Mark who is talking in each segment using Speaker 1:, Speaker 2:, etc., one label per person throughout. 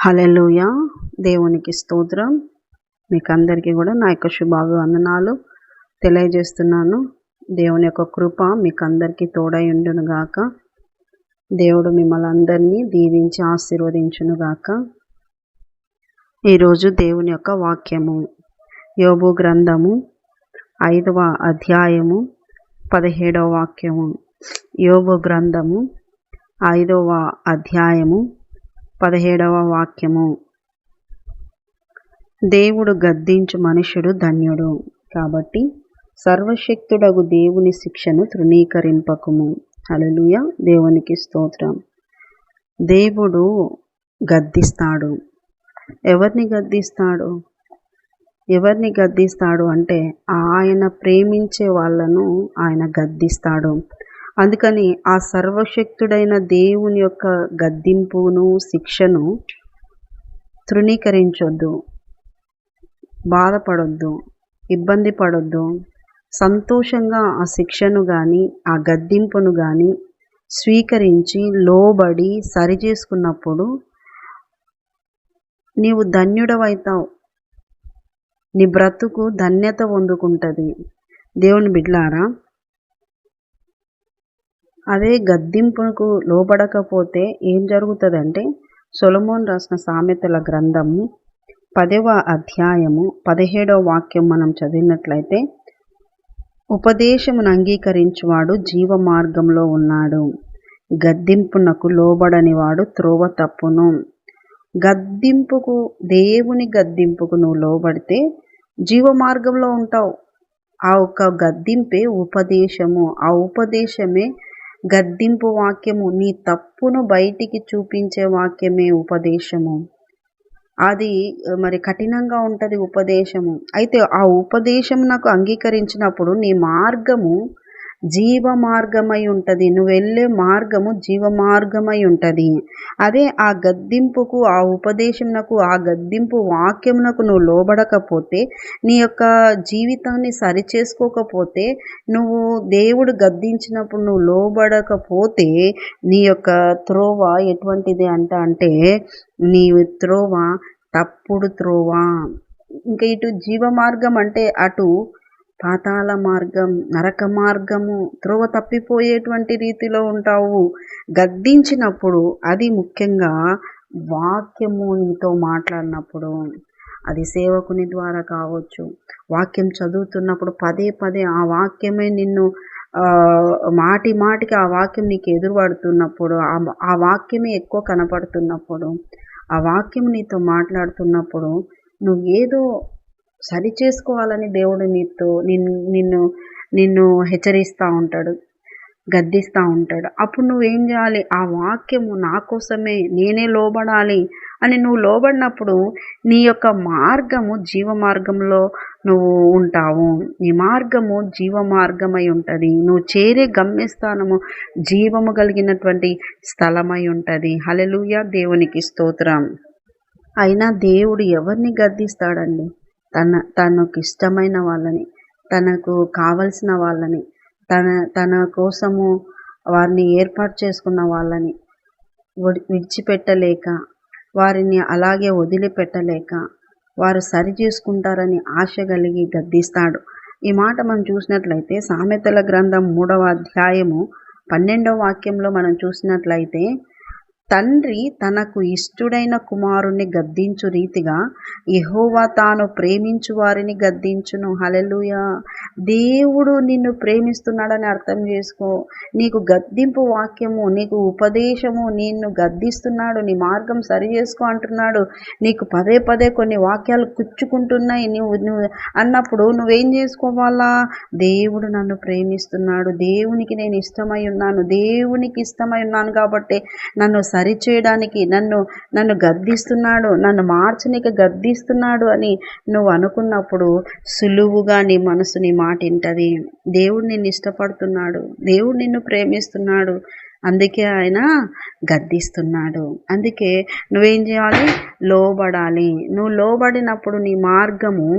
Speaker 1: హల్లెలూయా. దేవునికి స్తోత్రం. మీకు అందరికీ కూడా నా యొక్క శుభాభివందనాలు తెలియజేస్తున్నాను. దేవుని యొక్క కృప మీకు అందరికీ తోడై ఉండును గాక. దేవుడు మిమ్మల్ని అందరినీ దీవించి ఆశీర్వదించును గాక. ఈరోజు దేవుని యొక్క వాక్యము యోబు గ్రంథము 5వ అధ్యాయము 17వ వాక్యము. యోబు గ్రంథము 5వ అధ్యాయము 17వ వాక్యము. దేవుడు గద్దించు మనుషుడు ధన్యుడు, కాబట్టి సర్వశక్తుడగు దేవుని శిక్షను తృణీకరింపకుము. హల్లెలూయా. దేవునికి స్తోత్రం. దేవుడు గద్దిస్తాడు. ఎవరిని గద్దిస్తాడు? ఎవరిని గద్దిస్తాడు అంటే ఆయన ప్రేమించే వాళ్ళను ఆయన గద్దిస్తాడు. అందుకని ఆ సర్వశక్తుడైన దేవుని యొక్క గద్దింపును శిక్షను తృణీకరించొద్దు, బాధపడొద్దు, ఇబ్బంది పడొద్దు. సంతోషంగా ఆ శిక్షను కానీ ఆ గద్దింపును కానీ స్వీకరించి లోబడి సరిచేసుకున్నప్పుడు నీవు ధన్యుడవైతావు. నీ బ్రతుకు ధన్యత పొందుకుంటుంది. దేవుని బిడ్డలారా, అదే గద్దింపుకు లోబడకపోతే ఏం జరుగుతుందంటే, సొలొమోను రాసిన సామెతల గ్రంథము 10వ అధ్యాయము 17వ వాక్యం మనం చదివినట్లయితే, ఉపదేశమును అంగీకరించువాడు జీవ మార్గంలో ఉన్నాడు, గద్దింపునకు లోబడని వాడు త్రోవ తప్పును. గద్దింపుకు, దేవుని గద్దింపుకు నువ్వు లోబడితే జీవ మార్గంలో ఉంటావు. ఆ ఒక్క గద్దింపే ఉపదేశము. ఆ ఉపదేశమే గద్దింపు వాక్యము. నీ తప్పును బయటికి చూపించే వాక్యమే ఉపదేశము. అది మరి కఠినంగా ఉంటుంది ఉపదేశము. అయితే ఆ ఉపదేశం నాకు అంగీకరించినప్పుడు నీ మార్గము జీవ మార్గమై ఉంటుంది. నువ్వు వెళ్ళే మార్గము జీవ మార్గమై ఉంటుంది. అదే ఆ గద్దింపుకు, ఆ ఉపదేశమునకు, ఆ గద్దింపు వాక్యమునకు నువ్వు లోబడకపోతే, నీ యొక్క జీవితాన్ని సరిచేసుకోకపోతే, నువ్వు దేవుడు గద్దించినప్పుడు నువ్వు లోబడకపోతే నీ యొక్క త్రోవ ఎటువంటిది అంటే నీ త్రోవ తప్పుడు త్రోవ. ఇంకా ఇటు జీవ మార్గం అంటే అటు పాతాళ మార్గం, నరక మార్గము, త్రోవ తప్పిపోయేటువంటి రీతిలో ఉంటావు. గద్దించినప్పుడు, అది ముఖ్యంగా వాక్యము నీతో మాట్లాడినప్పుడు, అది సేవకుని ద్వారా కావచ్చు, వాక్యం చదువుతున్నప్పుడు పదే పదే ఆ వాక్యమే నిన్ను మాటి మాటికి ఆ వాక్యం నీకు ఎదురుపడుతున్నప్పుడు, ఆ వాక్యమే ఎక్కువ కనపడుతున్నప్పుడు, ఆ వాక్యం నీతో మాట్లాడుతున్నప్పుడు నువ్వు ఏదో సరి చేసుకోవాలని దేవుడు నిన్ను హెచ్చరిస్తూ ఉంటాడు, గద్దిస్తూ ఉంటాడు. అప్పుడు నువ్వేం చేయాలి? ఆ వాక్యము నా కోసమే, నేనే లోబడాలి అని నువ్వు లోబడినప్పుడు నీ యొక్క మార్గము జీవ మార్గంలో నువ్వు ఉంటావు. నీ మార్గము జీవ మార్గమై ఉంటుంది. నువ్వు చేరే గమ్యస్థానము జీవము కలిగినటువంటి స్థలమై ఉంటుంది. హల్లెలూయా. దేవునికి స్తోత్రం. అయినా దేవుడు ఎవరిని గద్దిస్తాడండి? తనకు ఇష్టమైన వాళ్ళని, తనకు కావలసిన వాళ్ళని, తన కోసము వారిని ఏర్పాటు చేసుకున్న వాళ్ళని విడిచిపెట్టలేక, వారిని అలాగే వదిలిపెట్టలేక, వారు సరి చేసుకుంటారని ఆశ కలిగి గద్దిస్తాడు. ఈ మాట మనం చూసినట్లయితే సామెతల గ్రంథం 3వ అధ్యాయము 12వ వాక్యంలో మనం చూసినట్లయితే, తండ్రి తనకు ఇష్టుడైన కుమారుణ్ణి గద్దించు రీతిగా యెహోవా తాను ప్రేమించు వారిని గద్దించును. హల్లెలూయా. దేవుడు నిన్ను ప్రేమిస్తున్నాడని అర్థం చేసుకో. నీకు గద్దింపు వాక్యము, నీకు ఉపదేశము, నిన్ను గద్దిస్తున్నాడు, నీ మార్గం సరి చేసుకో అంటున్నాడు. నీకు పదే పదే కొన్ని వాక్యాలు కుచ్చుకుంటున్నాయి నువ్వు అన్నప్పుడు నువ్వేం చేసుకోవాలా? దేవుడు నన్ను ప్రేమిస్తున్నాడు, దేవునికి నేను ఇష్టమై ఉన్నాను, దేవునికి ఇష్టమై ఉన్నాను కాబట్టి నన్ను సరిచేయడానికి నన్ను గద్దిస్తున్నాడు, నన్ను మార్చనీకి గద్దిస్తున్నాడు అని నువ్వు అనుకున్నప్పుడు సులువుగా నీ మనసు నీ మాట వింటది. దేవుడు నిన్ను ఇష్టపడుతున్నాడు, దేవుడు నిన్ను ప్రేమిస్తున్నాడు, అందుకే ఆయన గద్దిస్తున్నాడు. అందుకే నువ్వేం చేయాలి? లోబడాలి. నువ్వు లోబడినప్పుడు నీ మార్గము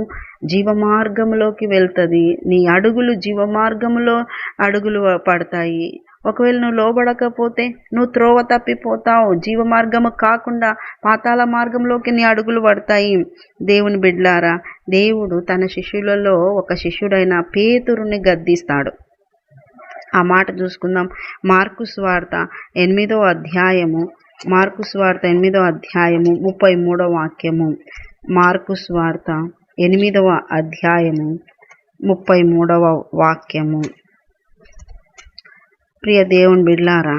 Speaker 1: జీవ మార్గంలోకి వెళ్తుంది. నీ అడుగులు జీవ మార్గంలో అడుగులు పడతాయి. ఒకవేళ నువ్వు లోబడకపోతే నువ్వు త్రోవ తప్పిపోతావు. జీవ మార్గము కాకుండా పాతాళ మార్గంలోకి నీ అడుగులు పడతాయి. దేవుని బిడ్డలారా, దేవుడు తన శిష్యులలో ఒక శిష్యుడైన పేతురుని గద్దిస్తాడు. ఆ మాట చూసుకుందాం. మార్కు సువార్త 8వ అధ్యాయము, మార్కు సువార్త 8వ అధ్యాయము 33వ వాక్యము. మార్కు సువార్త 8వ అధ్యాయము 33వ వాక్యము. ప్రియ దేవుని బిడ్లారా,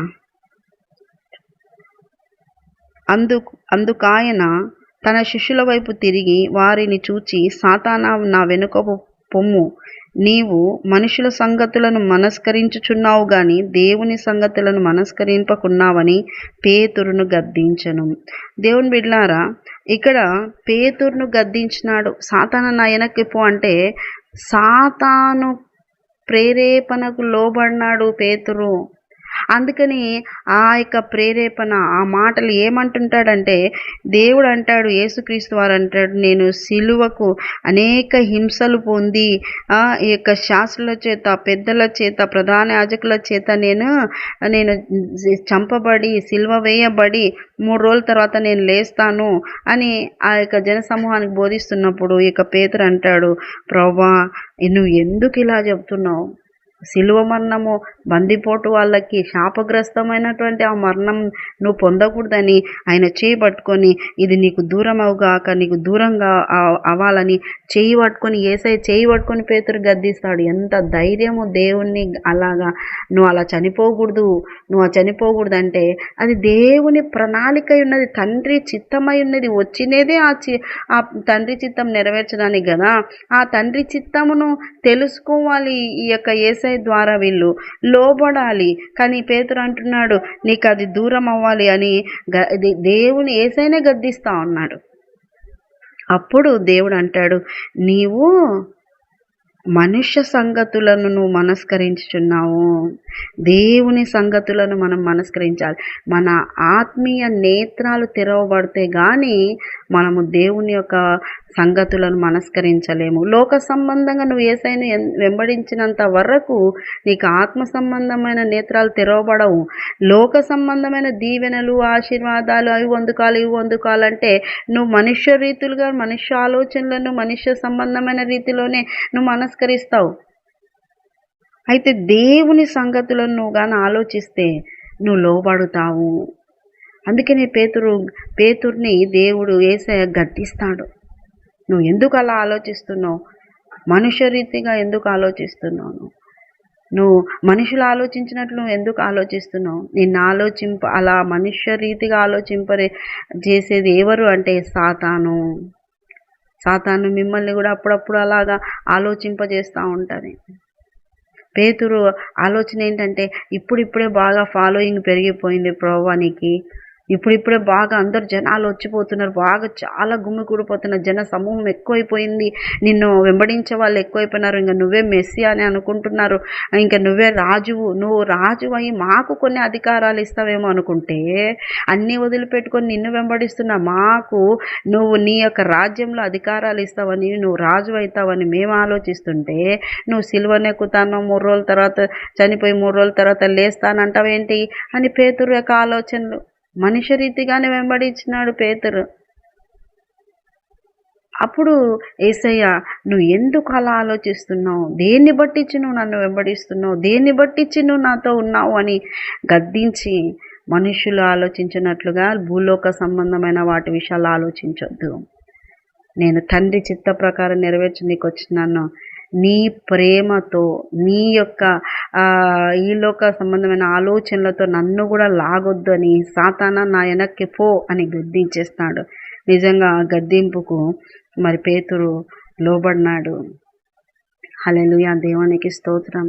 Speaker 1: అందుకాయన తన శిష్యుల వైపు తిరిగి వారిని చూచి, సాతానా, నా వెనుక పొమ్ము, నీవు మనుషుల సంగతులను మనస్కరించుచున్నావు గాని దేవుని సంగతులను మనస్కరింపకున్నావని పేతురును గద్దించెను. దేవుని బిడ్లారా, ఇక్కడ పేతురును గద్దించినాడు. సాతానా నా వెనక్కి పో అంటే సాతాను ప్రేరేపణకు లోబడినాడు పేతురు. అందుకని ఆ యొక్క ప్రేరేపణ, ఆ మాటలు ఏమంటుంటాడంటే, దేవుడు అంటాడు, యేసుక్రీస్తు వారు అంటాడు, నేను సిలువకు అనేక హింసలు పొంది ఈ యొక్క శాస్త్రుల చేత, పెద్దల చేత, ప్రధాన యాజకుల చేత నేను చంపబడి సిలువ వేయబడి 3 రోజుల తర్వాత నేను లేస్తాను అని ఆ యొక్క జన సమూహానికి బోధిస్తున్నప్పుడు ఇక పేతురు అంటాడు, ప్రభువా, నువ్వు ఎందుకు ఇలా చెప్తున్నావు? సిలువ మరణము, బందిపోటు వాళ్ళకి శాపగ్రస్తమైనటువంటి ఆ మరణం నువ్వు పొందకూడదని ఆయన చేయి పట్టుకొని, ఇది నీకు దూరం అవుగాక, నీకు దూరంగా అవ్వాలని చేయి పట్టుకొని, యేసయ్య చేయి పట్టుకొని పేతురు గద్దిస్తాడు. ఎంత ధైర్యము దేవుణ్ణి అలాగా, నువ్వు అలా చనిపోకూడదు, నువ్వు చనిపోకూడదు అంటే అది దేవుని ప్రణాళిక ఉన్నది, తండ్రి చిత్తమై ఉన్నది. వచ్చినదే ఆ తండ్రి చిత్తం నెరవేర్చడానికి కదా. ఆ తండ్రి చిత్తమును తెలుసుకోవాలి. ఈ యొక్క యేసయ్య ద్వారా వీళ్ళు లోబడాలి. కానీ పేతురు అంటున్నాడు, నీకు అది దూరం అవ్వాలి అని దేవుని యేసయ్యనే గద్దిస్తా ఉన్నాడు. అప్పుడు దేవుడు అంటాడు, నీవు మనుష్య సంగతులను నువ్వు మనస్కరించుచున్నావు. దేవుని సంగతులను మనం మనస్కరించాలి. మన ఆత్మీయ నేత్రాలు తెరవబడితే కానీ మనము దేవుని యొక్క సంగతులను మనస్కరించలేము. లోక సంబంధంగా నువ్వు యేసయ్యను వెంబడించినంత వరకు నీకు ఆత్మ సంబంధమైన నేత్రాలు తెరవబడవు. లోక సంబంధమైన దీవెనలు, ఆశీర్వాదాలు, అవి పొందుకోవాలంటే నువ్వు మనుష్య రీతులుగా, మనుష్య ఆలోచనలను, మనుష్య సంబంధమైన రీతిలోనే నువ్వు మనస్కరిస్తావు. అయితే దేవుని సంగతులను నువ్వు కానీ ఆలోచిస్తే నువ్వు లోబడుతావు. అందుకనే పేతుర్ని దేవుడు యేసయ్య గద్దిస్తాడు. నువ్వు ఎందుకు అలా ఆలోచిస్తున్నావు? మనుష్య రీతిగా ఎందుకు ఆలోచిస్తున్నావు? నువ్వు మనుషులు ఆలోచించినట్లు నువ్వు ఎందుకు ఆలోచిస్తున్నావు? నిన్ను అలా మనుష్య రీతిగా చేసేది ఎవరు అంటే సాతాను. సాతాను మిమ్మల్ని కూడా అప్పుడప్పుడు అలాగా ఆలోచింపజేస్తూ ఉంటుంది. పేతురు ఆలోచన ఏంటంటే, ఇప్పుడిప్పుడే బాగా ఫాలోయింగ్ పెరిగిపోయింది ప్రభువానికి, ఇప్పుడిప్పుడే బాగా అందరు జనాలు వచ్చిపోతున్నారు, బాగా చాలా గుమికూడిపోతున్నారు, జన సమూహం ఎక్కువైపోయింది, నిన్ను వెంబడించే వాళ్ళు ఎక్కువైపోయినారు, ఇంకా నువ్వే మెస్సి అని అనుకుంటున్నారు, ఇంకా నువ్వే రాజువు, నువ్వు రాజు అయ్యి మాకు కొన్ని అధికారాలు ఇస్తావేమో అనుకుంటే, అన్నీ వదిలిపెట్టుకొని నిన్ను వెంబడిస్తున్నా మాకు నువ్వు నీ యొక్క రాజ్యంలో అధికారాలు ఇస్తావని, నువ్వు రాజు అవుతావని మేము ఆలోచిస్తుంటే, నువ్వు సిలువనెక్కుతాను, 3 రోజుల తర్వాత చనిపోయి 3 రోజుల తర్వాత లేస్తానంటావేంటి అని పేతురు యొక్క ఆలోచనలు. మనుష్య రీతిగానే వెంబడించినాడు పేతురు. అప్పుడు యేసయ్య, నువ్వు ఎందుకు అలా ఆలోచిస్తున్నావు? దేన్ని బట్టించి నువ్వు నన్ను వెంబడిస్తున్నావు? దేన్ని బట్టించి నువ్వు నాతో ఉన్నావు అని గద్దించి, మనుషులు ఆలోచించినట్లుగా భూలోక సంబంధమైన వాటి విషయాలు ఆలోచించొద్దు. నేను తండ్రి చిత్త ప్రకారం నెరవేర్చనీకి వచ్చినాను. నీ ప్రేమతో, నీ యొక్క ఈ లోక సంబంధమైన ఆలోచనలతో నన్ను కూడా లాగొద్దు అని సాతానా నా వెనక్కి పో అని గద్దించేస్తాడు. నిజంగా గద్దింపుకు మరి పేతురు లోబడినాడు. హల్లెలూయా, దేవునికి స్తోత్రం.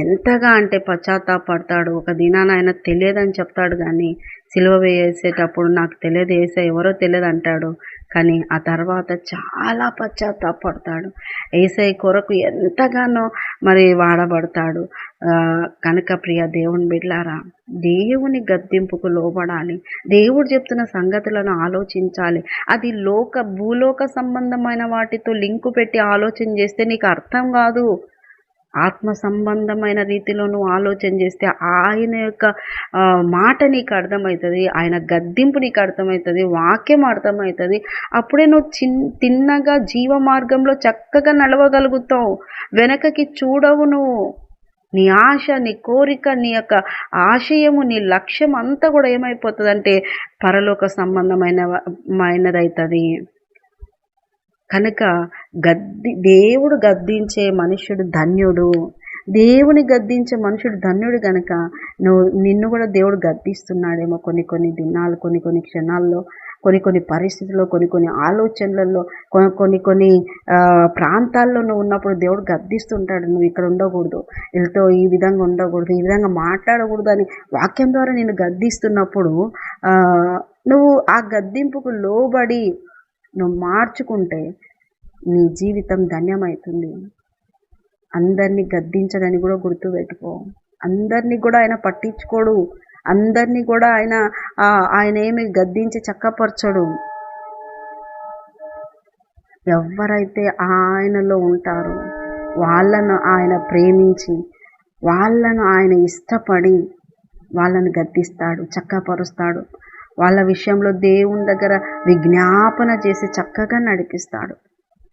Speaker 1: ఎంతగా అంటే పశ్చాత్తాపడతాడు. ఒక దినాన ఆయన తెలియదని చెప్తాడు, కానీ సిలువ వేసేటప్పుడు నాకు తెలియదు, యేసయ్య ఎవరో తెలియదు అంటాడు. కానీ ఆ తర్వాత చాలా పశ్చాత్తాపడతాడు. యేసయ్య కొరకు ఎంతగానో మరి వాడబడతాడు. కనుక ప్రియ దేవుని బిడ్డలారా, దేవుని గద్దింపుకు లోబడాలి. దేవుడు చెప్తున్న సంగతులను ఆలోచించాలి. అది భూలోక సంబంధమైన వాటితో లింకు పెట్టి ఆలోచన చేస్తే నీకు అర్థం కాదు. ఆత్మ సంబంధమైన రీతిలో నువ్వు ఆలోచన చేస్తే ఆయన యొక్క మాట నీకు అర్థమవుతుంది, ఆయన గద్దింపు నీకు అర్థమవుతుంది, వాక్యం అర్థమవుతుంది. అప్పుడే నువ్వు తిన్నగా జీవ మార్గంలో చక్కగా నడవగలుగుతావు. వెనకకి చూడవు నువ్వు. నీ ఆశ, నీ కోరిక, నీ యొక్క ఆశయము, నీ లక్ష్యం అంతా కూడా ఏమైపోతుందంటే పరలోక సంబంధమైనదవుతుంది. కనుక దేవుడు గద్దించే మనుష్యుడు ధన్యుడు. దేవుని గద్దించే మనుషుడు ధన్యుడు. కనుక నిన్ను కూడా దేవుడు గద్దిస్తున్నాడేమో కొన్ని దినాలు, కొన్ని క్షణాల్లో, కొన్ని పరిస్థితుల్లో, కొన్ని ఆలోచనలలో, కొన్ని ప్రాంతాల్లో నువ్వు ఉన్నప్పుడు దేవుడు గద్దిస్తుంటాడు. నువ్వు ఇక్కడ ఉండకూడదు, వీళ్ళతో ఈ విధంగా ఉండకూడదు, ఈ విధంగా మాట్లాడకూడదు అని వాక్యం ద్వారా నిన్ను గద్దిస్తున్నప్పుడు నువ్వు ఆ గద్దింపుకు లోబడి నువ్వు మార్చుకుంటే నీ జీవితం ధన్యమవుతుంది. అందరినీ గద్దించడని కూడా గుర్తుపెట్టుకో. అందరినీ కూడా ఆయన పట్టించుకోడు. అందరినీ కూడా ఆయన ఏమి గద్దించి చక్కపరచడు. ఎవరైతే ఆయనలో ఉంటారో వాళ్ళను ఆయన ప్రేమించి, వాళ్ళను ఆయన ఇష్టపడి వాళ్ళను గద్దిస్తాడు, చక్కపరుస్తాడు. వాళ్ళ విషయంలో దేవుని దగ్గర విజ్ఞాపన చేసి చక్కగా నడిపిస్తాడు.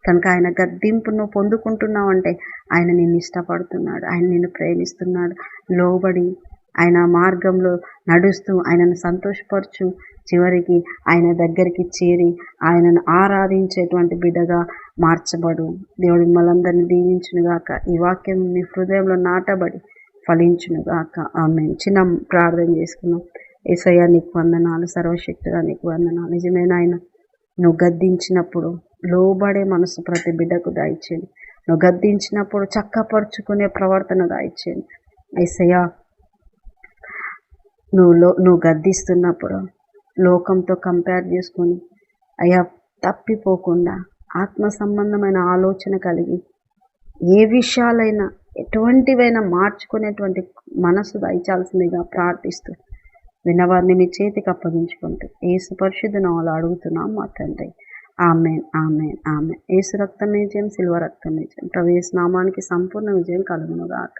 Speaker 1: కనుక ఆయన గద్దింపును పొందుకుంటున్నావు అంటే ఆయన నిన్ను ఇష్టపడుతున్నాడు, ఆయన నిన్ను ప్రేమిస్తున్నాడు. లోబడి ఆయన మార్గంలో నడుస్తూ ఆయనను సంతోషపరచు. చివరికి ఆయన దగ్గరికి చేరి ఆయనను ఆరాధించేటువంటి బిడ్డగా మార్చబడు. దేవుడు మిమ్మల్ని దీవించునుగాక. ఈ వాక్యం మీ హృదయంలో నాటబడి ఫలించునుగాక. ఆమేన్. చిన్న ప్రార్థన చేసుకున్నాం. యేసయ్య నీకు వందనాలు, సర్వశక్తుడా నీకు వందనాలు. నిజమైన ఆయన నువ్వు గద్దించినప్పుడు లోబడే మనసు ప్రతి బిడ్డకు దయచేయండి. నువ్వు గద్దించినప్పుడు చక్కపరుచుకునే ప్రవర్తన దయచేయండి. యేసయ్య నువ్వు గద్దిస్తున్నప్పుడు లోకంతో కంపేర్ చేసుకొని అయ్యా తప్పిపోకుండా ఆత్మ సంబంధమైన ఆలోచన కలిగి ఏ విషయాలైనా ఎటువంటివైనా మార్చుకునేటువంటి మనసు దయచాల్సిందిగా ప్రార్థిస్తూ విన్నవారిని మీ చేతికి అప్పగించుకుంటూ యేసు పరిశుద్ధ నామములో అడుగుతున్నాం మా తండ్రి. ఆమేన్, ఆమేన్, ఆమేన్. యేసు రక్తమే జయం, సిల్వ రక్తమే జయం. ప్రభు యేసు నామానికి సంపూర్ణ విజయం కలుగునుగాక.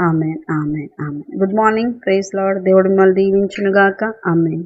Speaker 1: ఆమేన్, ఆమేన్, ఆమేన్. Good morning. Praise lord. దేవుడు మిమ్మల్ని దీవించునుగాక. ఆమేన్.